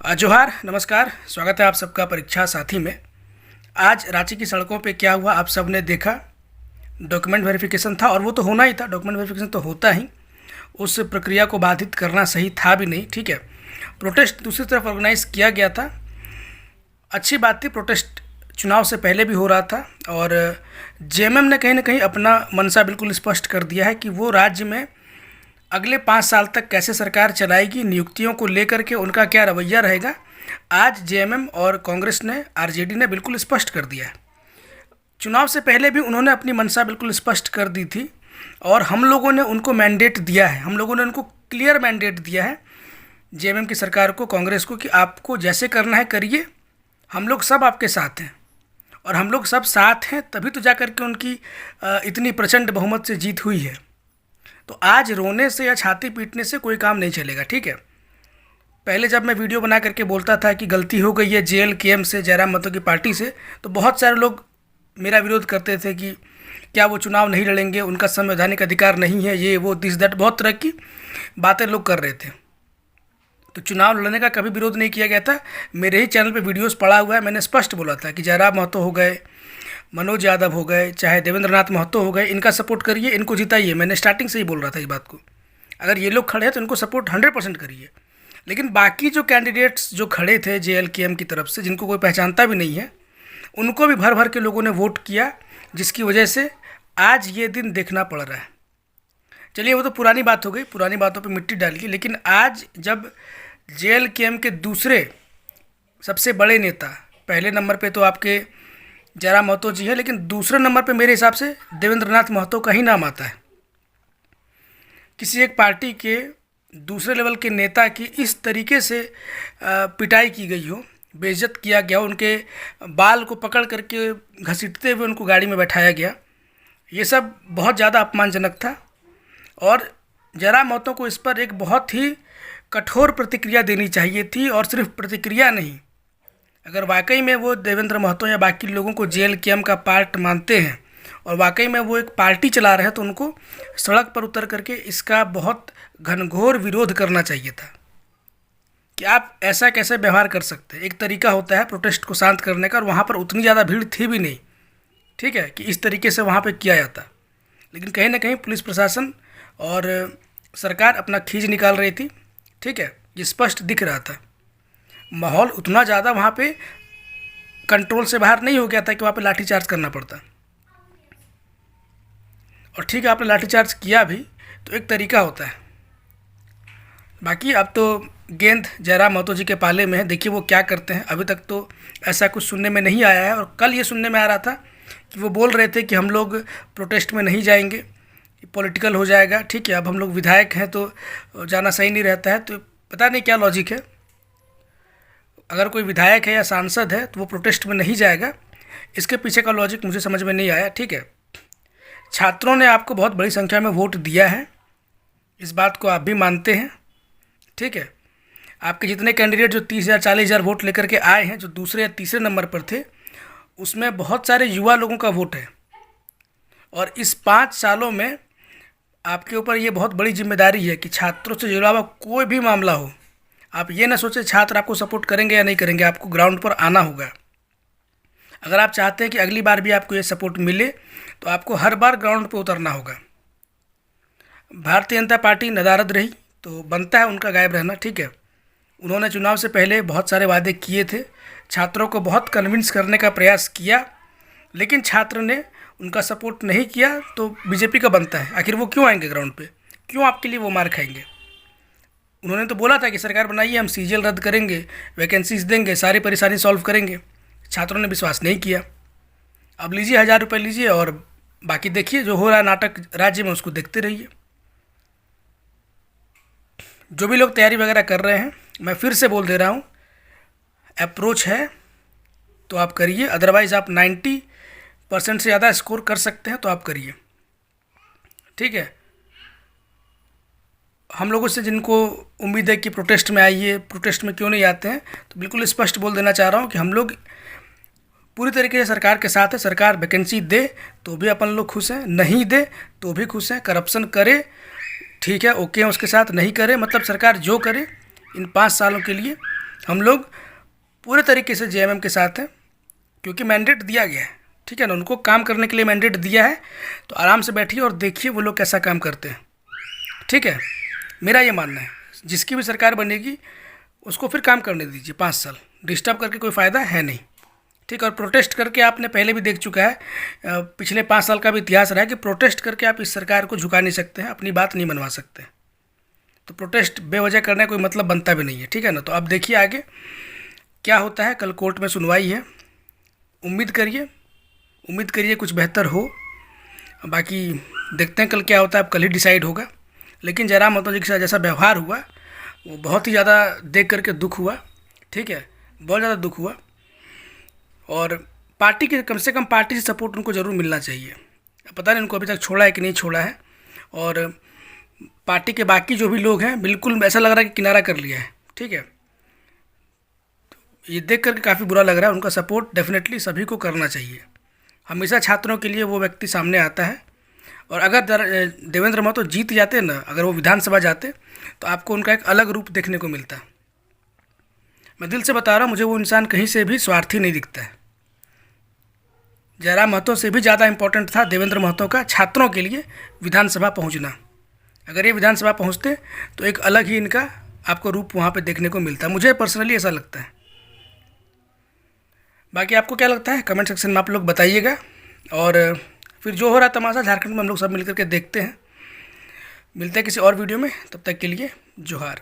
जोहार, नमस्कार। स्वागत है आप सबका परीक्षा साथी में। आज रांची की सड़कों पे क्या हुआ आप सब ने देखा। डॉक्यूमेंट वेरिफिकेशन था और वो तो होना ही था, डॉक्यूमेंट वेरिफिकेशन तो होता ही। उस प्रक्रिया को बाधित करना सही था भी नहीं, ठीक है। प्रोटेस्ट दूसरी तरफ ऑर्गेनाइज किया गया था, अच्छी बात थी। प्रोटेस्ट चुनाव से पहले भी हो रहा था और जेएमएम ने कहीं ना कहीं अपना मनसा बिल्कुल स्पष्ट कर दिया है कि वो राज्य में अगले 5 साल तक कैसे सरकार चलाएगी, नियुक्तियों को लेकर के उनका क्या रवैया रहेगा। आज जेएमएम और कांग्रेस ने, आरजेडी ने बिल्कुल स्पष्ट कर दिया है। चुनाव से पहले भी उन्होंने अपनी मंशा बिल्कुल स्पष्ट कर दी थी और हम लोगों ने उनको मैंडेट दिया है, हम लोगों ने उनको क्लियर मैंडेट दिया है जेएमएम की सरकार को, कांग्रेस को, कि आपको जैसे करना है करिए, हम लोग सब आपके साथ हैं। और हम लोग सब साथ हैं तभी तो जाकर के उनकी इतनी प्रचंड बहुमत से जीत हुई है। तो आज रोने से या छाती पीटने से कोई काम नहीं चलेगा, ठीक है। पहले जब मैं वीडियो बना करके बोलता था कि गलती हो गई है जेएलकेएम से, जयराम महतो की पार्टी से, तो बहुत सारे लोग मेरा विरोध करते थे कि क्या वो चुनाव नहीं लड़ेंगे, उनका संवैधानिक अधिकार नहीं है, ये वो दिस दैट, बहुत तरह की बातें लोग कर रहे थे। तो चुनाव लड़ने का कभी विरोध नहीं किया गया था। मेरे ही चैनल पे वीडियोस पड़ा हुआ है, मैंने स्पष्ट बोला था कि जयराम महतो हो गए, मनोज यादव हो गए, चाहे देवेंद्र नाथ महतो हो गए, इनका सपोर्ट करिए, इनको जिताइए। मैंने स्टार्टिंग से ही बोल रहा था इस बात को। अगर ये लोग खड़े हैं तो इनको सपोर्ट 100% करिए। लेकिन बाकी जो कैंडिडेट्स जो खड़े थे जेएलकेएम की तरफ से, जिनको कोई पहचानता भी नहीं है, उनको भी भर भर के लोगों ने वोट किया, जिसकी वजह से आज ये दिन देखना पड़ रहा है। चलिए वो तो पुरानी बात हो गई, पुरानी बातों पे मिट्टी डालिए। लेकिन आज जब जेएलकेएम के दूसरे सबसे बड़े नेता, पहले नंबर पे तो आपके जयराम महतो जी है, लेकिन दूसरे नंबर पे मेरे हिसाब से देवेंद्र नाथ महतो का ही नाम आता है। किसी एक पार्टी के दूसरे लेवल के नेता की इस तरीके से पिटाई की गई हो, बेइज्जत किया गया, उनके बाल को पकड़ करके घसीटते हुए उनको गाड़ी में बैठाया गया, ये सब बहुत ज़्यादा अपमानजनक था। और जयराम महतो को इस पर एक बहुत ही कठोर प्रतिक्रिया देनी चाहिए थी। और सिर्फ प्रतिक्रिया नहीं, अगर वाकई में वो देवेंद्र महतो या बाकी लोगों को जेएलकेएम का पार्ट मानते हैं और वाकई में वो एक पार्टी चला रहे हैं, तो उनको सड़क पर उतर करके इसका बहुत घनघोर विरोध करना चाहिए था कि आप ऐसा कैसे व्यवहार कर सकते हैं। एक तरीका होता है प्रोटेस्ट को शांत करने का, और वहाँ पर उतनी ज़्यादा भीड़ थी भी नहीं, ठीक है, कि इस तरीके से वहाँ पर किया जाता। लेकिन कहीं ना कहीं पुलिस प्रशासन और सरकार अपना खींच निकाल रही थी, ठीक है, ये स्पष्ट दिख रहा था। माहौल उतना ज़्यादा वहाँ पे कंट्रोल से बाहर नहीं हो गया था कि वहाँ पे लाठीचार्ज करना पड़ता। और ठीक है, आपने लाठीचार्ज किया भी तो एक तरीका होता है। बाकी अब तो गेंद जयराम महतो जी के पाले में है, देखिए वो क्या करते हैं। अभी तक तो ऐसा कुछ सुनने में नहीं आया है। और कल ये सुनने में आ रहा था कि वो बोल रहे थे कि हम लोग प्रोटेस्ट में नहीं जाएंगे, पॉलिटिकल हो जाएगा, ठीक है। अब हम लोग विधायक हैं तो जाना सही नहीं रहता है, तो पता नहीं क्या लॉजिक है। अगर कोई विधायक है या सांसद है तो वो प्रोटेस्ट में नहीं जाएगा, इसके पीछे का लॉजिक मुझे समझ में नहीं आया, ठीक है। छात्रों ने आपको बहुत बड़ी संख्या में वोट दिया है, इस बात को आप भी मानते हैं, ठीक है। आपके जितने कैंडिडेट जो 30,000 40,000 वोट लेकर के आए हैं, जो दूसरे या तीसरे नंबर पर थे, उसमें बहुत सारे युवा लोगों का वोट है। और इस 5 सालों में आपके ऊपर ये बहुत बड़ी जिम्मेदारी है कि छात्रों से जुड़ा हुआ कोई भी मामला हो, आप ये ना सोचें छात्र आपको सपोर्ट करेंगे या नहीं करेंगे, आपको ग्राउंड पर आना होगा। अगर आप चाहते हैं कि अगली बार भी आपको ये सपोर्ट मिले तो आपको हर बार ग्राउंड पर उतरना होगा। भारतीय जनता पार्टी नदारद रही तो बनता है उनका गायब रहना, ठीक है। उन्होंने चुनाव से पहले बहुत सारे वादे किए थे, छात्रों को बहुत कन्विंस करने का प्रयास किया, लेकिन छात्र ने उनका सपोर्ट नहीं किया, तो बीजेपी का बनता है। आखिर वो क्यों आएंगे ग्राउंड पे, क्यों आपके लिए वो मार खाएंगे। उन्होंने तो बोला था कि सरकार बनाइए, हम सीजीएल रद्द करेंगे, वैकेंसीज देंगे, सारी परेशानी सॉल्व करेंगे। छात्रों ने विश्वास नहीं किया। अब लीजिए 1000 रुपये लीजिए और बाकी देखिए जो हो रहा है नाटक राज्य में, उसको देखते रहिए। जो भी लोग तैयारी वगैरह कर रहे हैं, मैं फिर से बोल दे रहा हूँ, अप्रोच है तो आप करिए, अदरवाइज़ आप 90% से ज़्यादा स्कोर कर सकते हैं तो आप करिए, ठीक है। हम लोगों से जिनको उम्मीद है कि प्रोटेस्ट में आइए, प्रोटेस्ट में क्यों नहीं आते हैं, तो बिल्कुल स्पष्ट बोल देना चाह रहा हूँ कि हम लोग पूरी तरीके से सरकार के साथ है। सरकार वैकेंसी दे तो भी अपन लोग खुश हैं, नहीं दे तो भी खुश हैं। करप्शन करे, ठीक है, ओके हैं उसके साथ, नहीं करे मतलब सरकार जो करे इन 5 सालों के लिए हम लोग पूरे तरीके से जेएमएम के साथ हैं, क्योंकि मैंडेट दिया गया है, ठीक है ना, उनको काम करने के लिए मैंडेट दिया है। तो आराम से बैठिए और देखिए वो लोग कैसा काम करते हैं, ठीक है। मेरा ये मानना है जिसकी भी सरकार बनेगी उसको फिर काम करने दीजिए 5 साल, डिस्टर्ब करके कोई फ़ायदा है नहीं, ठीक। और प्रोटेस्ट करके आपने पहले भी देख चुका है, पिछले 5 साल का भी इतिहास रहा है कि प्रोटेस्ट करके आप इस सरकार को झुका नहीं सकते हैं, अपनी बात नहीं मनवा सकते। तो प्रोटेस्ट बेवजह करने का कोई मतलब बनता भी नहीं है, ठीक है ना। तो अब देखिए आगे क्या होता है। कल कोर्ट में सुनवाई है, उम्मीद करिए कुछ बेहतर हो। बाकी देखते हैं कल क्या होता है, अब कल ही डिसाइड होगा। लेकिन जयराम महतो जी के साथ जैसा व्यवहार हुआ वो बहुत ही ज़्यादा देख करके दुख हुआ, ठीक है, बहुत ज़्यादा दुख हुआ। और पार्टी के कम से कम पार्टी से सपोर्ट उनको ज़रूर मिलना चाहिए। पता नहीं उनको अभी तक छोड़ा है कि नहीं छोड़ा है। और पार्टी के बाकी जो भी लोग हैं बिल्कुल ऐसा लग रहा है कि किनारा कर लिया है, ठीक है। ये देख करके काफ़ी बुरा लग रहा है। उनका सपोर्ट डेफिनेटली सभी को करना चाहिए। हमेशा छात्रों के लिए वो व्यक्ति सामने आता है। और अगर देवेंद्र महतो जीत जाते ना, अगर वो विधानसभा जाते तो आपको उनका एक अलग रूप देखने को मिलता। मैं दिल से बता रहा हूँ, मुझे वो इंसान कहीं से भी स्वार्थी नहीं दिखता है। जयराम महतो से भी ज़्यादा इम्पोर्टेंट था देवेंद्र महतो का छात्रों के लिए विधानसभा पहुँचना। अगर ये विधानसभा पहुँचते तो एक अलग ही इनका आपको रूप वहाँ पे देखने को मिलता। मुझे पर्सनली ऐसा लगता है। बाकी आपको क्या लगता है कमेंट सेक्शन में आप लोग बताइएगा। और फिर जो हो रहा है तमाशा झारखंड में हम लोग सब मिलकर के देखते हैं। मिलते हैं किसी और वीडियो में, तब तक के लिए जोहार।